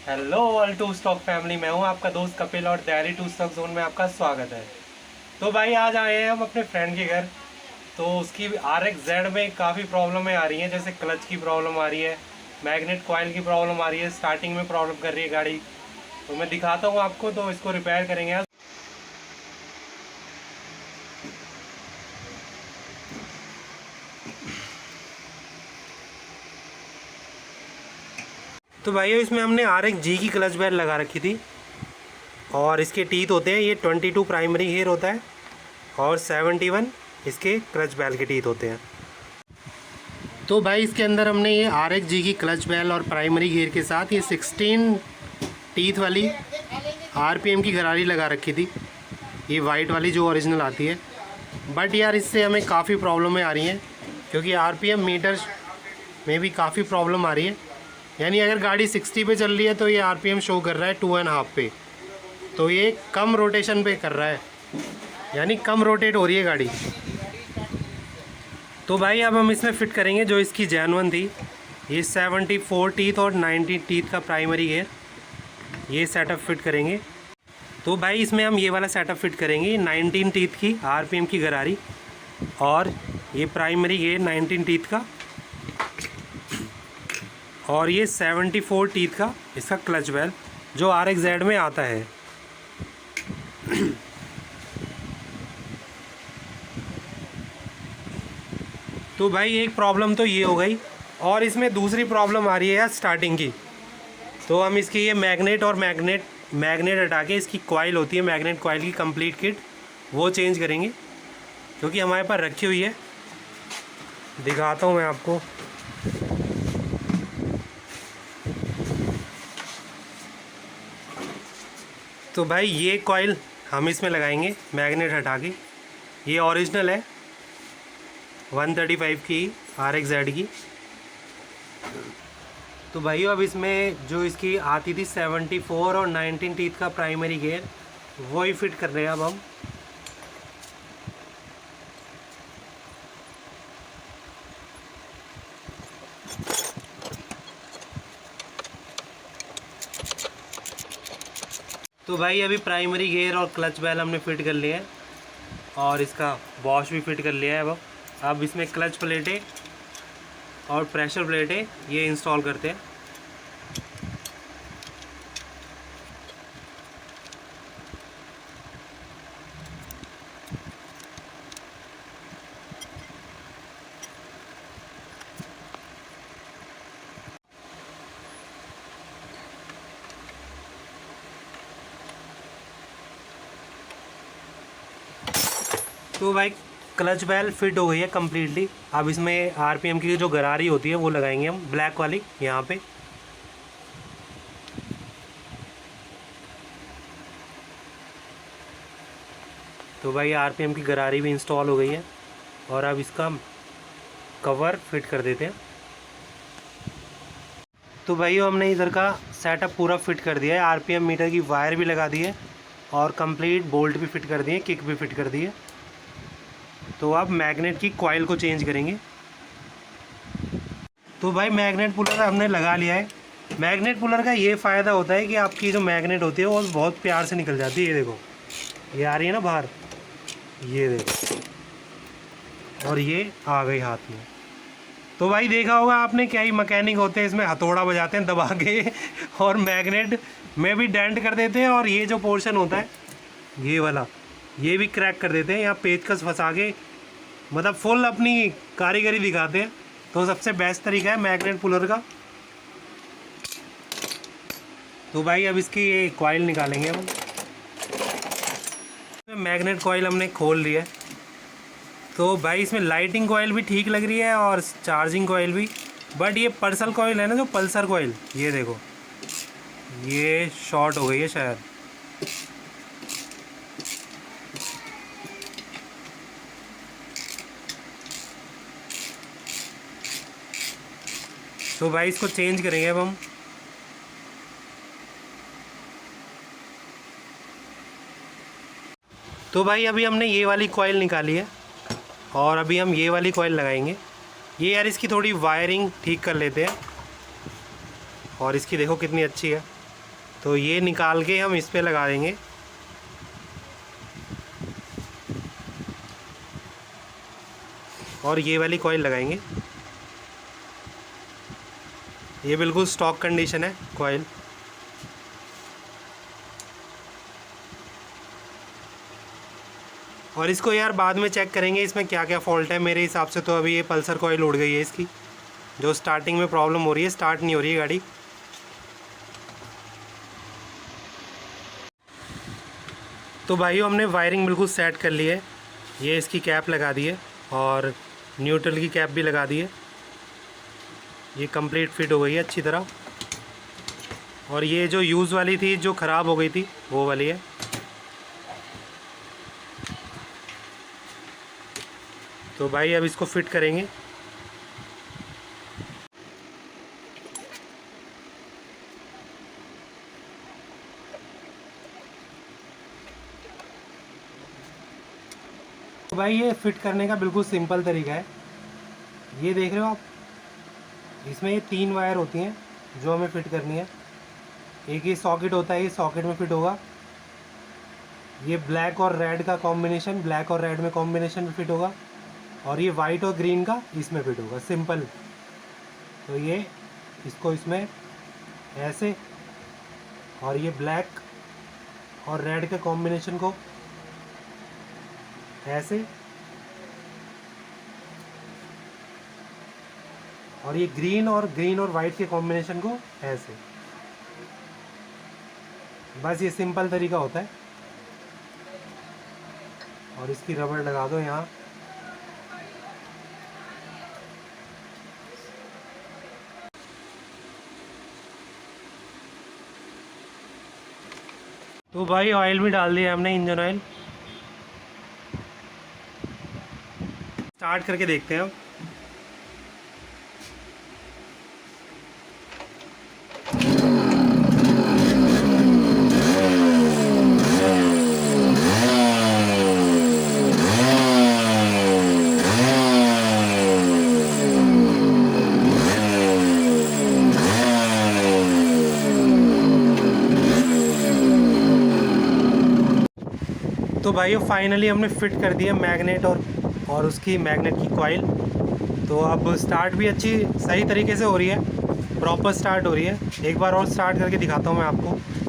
Hello all to stock family, मैं हूं आपका दोस्त कपिल और दिल्ली टू स्टॉक जोन में आपका स्वागत है। तो भाई आज आए हैं हम अपने फ्रेंड के घर। तो उसकी RX-Z में काफ़ी प्रॉब्लमें आ रही हैं, जैसे क्लच की प्रॉब्लम आ रही है, मैग्नेट कॉइल की प्रॉब्लम आ रही है, स्टार्टिंग में प्रॉब्लम कर रही है गाड़ी। तो मैं दिखाता हूँ आपको, तो इसको रिपेयर करेंगे आज। तो भाई इसमें हमने RX-G की क्लच बेल लगा रखी थी और इसके टीथ होते हैं, ये 22 प्राइमरी गियर होता है और 71 इसके क्लच बेल के टीथ होते हैं। तो भाई इसके अंदर हमने ये RX-G की क्लच बेल और प्राइमरी गियर के साथ ये 16 टीथ वाली RPM की गरारी लगा रखी थी, ये वाइट वाली जो ओरिजिनल आती है। बट यार इससे हमें काफ़ी प्रॉब्लमें आ रही हैं, क्योंकि RPM मीटर में भी काफ़ी प्रॉब्लम आ रही है। यानी अगर गाड़ी 60 पे चल रही है तो ये RPM शो कर रहा है 2.5 पे, तो ये कम रोटेशन पे कर रहा है, यानी कम रोटेट हो रही है गाड़ी। तो भाई अब हम इसमें फ़िट करेंगे जो इसकी जेन्युइन थी, ये 74 टीथ और 90 टीथ का प्राइमरी गियर, ये सेटअप फिट करेंगे। तो भाई इसमें हम ये वाला सेटअप फिट करेंगे, 19 टीथ की RPM की गरारी और ये प्राइमरी गियर 19 टीथ का, और ये 74 टीथ का इसका क्लच बेल जो RX-Z में आता है। तो भाई एक प्रॉब्लम तो ये हो गई, और इसमें दूसरी प्रॉब्लम आ रही है यार स्टार्टिंग की। तो हम इसकी ये मैग्नेट हटा के इसकी कॉइल होती है, मैग्नेट कॉइल की कंप्लीट किट, वो चेंज करेंगे, क्योंकि हमारे पास रखी हुई है। दिखाता हूँ मैं आपको। तो भाई ये कॉइल हम इसमें लगाएंगे मैग्नेट हटा के, ये ओरिजिनल है 135 की RX-Z की। तो भाई अब इसमें जो इसकी आती थी 74 और 19 टीथ का प्राइमरी गियर, वो ही फिट कर रहे हैं अब हम। तो भाई अभी प्राइमरी गियर और क्लच बेल हमने फिट कर लिया है और इसका वॉश भी फिट कर लिया है। अब इसमें क्लच प्लेटें और प्रेशर प्लेटें ये इंस्टॉल करते हैं। तो भाई क्लच बेल फिट हो गई है कम्प्लीटली। अब इसमें RPM की जो गरारी होती है वो लगाएंगे हम, ब्लैक वाली यहाँ पे। तो भाई RPM की गरारी भी इंस्टॉल हो गई है और अब इसका कवर फिट कर देते हैं। तो भाई हमने इधर का सेटअप पूरा फिट कर दिया है, RPM मीटर की वायर भी लगा दी है और कंप्लीट बोल्ट भी फिट कर दिए, किक भी फिट कर दी है। तो अब मैग्नेट की कॉइल को चेंज करेंगे। तो भाई मैग्नेट पुलर हमने लगा लिया है। मैग्नेट पुलर का ये फ़ायदा होता है कि आपकी जो मैग्नेट होती है वो बहुत प्यार से निकल जाती है। ये देखो, ये आ रही है ना बाहर, ये देखो, और ये आ गई हाथ में। तो भाई देखा होगा आपने, क्या ही मैकेनिक होते हैं, इसमें हथौड़ा बजाते हैं दबा के और मैग्नेट में भी डेंट कर देते हैं, और ये जो पोर्शन होता है ये वाला, ये भी क्रैक कर देते हैं। यहाँ पेचकस फंसा के मतलब फुल अपनी कारीगरी दिखाते हैं। तो सबसे बेस्ट तरीका है मैग्नेट पुलर का। तो भाई अब इसकी ये कॉइल निकालेंगे हम। मैग्नेट कॉइल हमने खोल लिया है। तो भाई इसमें लाइटिंग कॉइल भी ठीक लग रही है और चार्जिंग कॉइल भी, बट ये पल्सर कॉइल है ना, जो पल्सर कॉइल, ये देखो ये शॉर्ट हो गई है शायद। तो भाई इसको चेंज करेंगे अब हम। तो भाई अभी हमने ये वाली कॉइल निकाली है और अभी हम ये वाली कॉइल लगाएंगे। ये यार इसकी थोड़ी वायरिंग ठीक कर लेते हैं, और इसकी देखो कितनी अच्छी है, तो ये निकाल के हम इस पे लगा देंगे। और ये वाली कॉइल लगाएंगे। ये बिल्कुल स्टॉक कंडीशन है कॉइल। और इसको यार बाद में चेक करेंगे इसमें क्या क्या फॉल्ट है। मेरे हिसाब से तो अभी ये पल्सर कॉइल उड़ गई है इसकी, जो स्टार्टिंग में प्रॉब्लम हो रही है, स्टार्ट नहीं हो रही है गाड़ी। तो भाइयों हमने वायरिंग बिल्कुल सेट कर ली है। ये इसकी कैप लगा दी है और न्यूट्रल की कैप भी लगा दी है। ये कंप्लीट फिट हो गई है अच्छी तरह। और ये जो यूज़ वाली थी, जो ख़राब हो गई थी, वो वाली है। तो भाई अब इसको फिट करेंगे। तो भाई ये फिट करने का बिल्कुल सिंपल तरीका है। ये देख रहे हो आप, इसमें ये 3 वायर होती हैं जो हमें फिट करनी है। एक ये सॉकेट होता है, ये सॉकेट में फिट होगा। ये ब्लैक और रेड का कॉम्बिनेशन, ब्लैक और रेड में कॉम्बिनेशन में फिट होगा। और ये वाइट और ग्रीन का इसमें फिट होगा, सिंपल। तो ये इसको इसमें ऐसे, और ये ब्लैक और रेड के कॉम्बिनेशन को ऐसे, और ये ग्रीन और वाइट के कॉम्बिनेशन को ऐसे। बस ये सिंपल तरीका होता है। और इसकी रबड़ लगा दो यहाँ। तो भाई ऑयल भी डाल दिया हमने, इंजन ऑयल। स्टार्ट करके देखते हैं अब। तो भाई फाइनली हमने फिट कर दिया मैग्नेट और उसकी मैग्नेट की कॉइल। तो अब स्टार्ट भी अच्छी सही तरीके से हो रही है, प्रॉपर स्टार्ट हो रही है। एक बार और स्टार्ट करके दिखाता हूँ मैं आपको।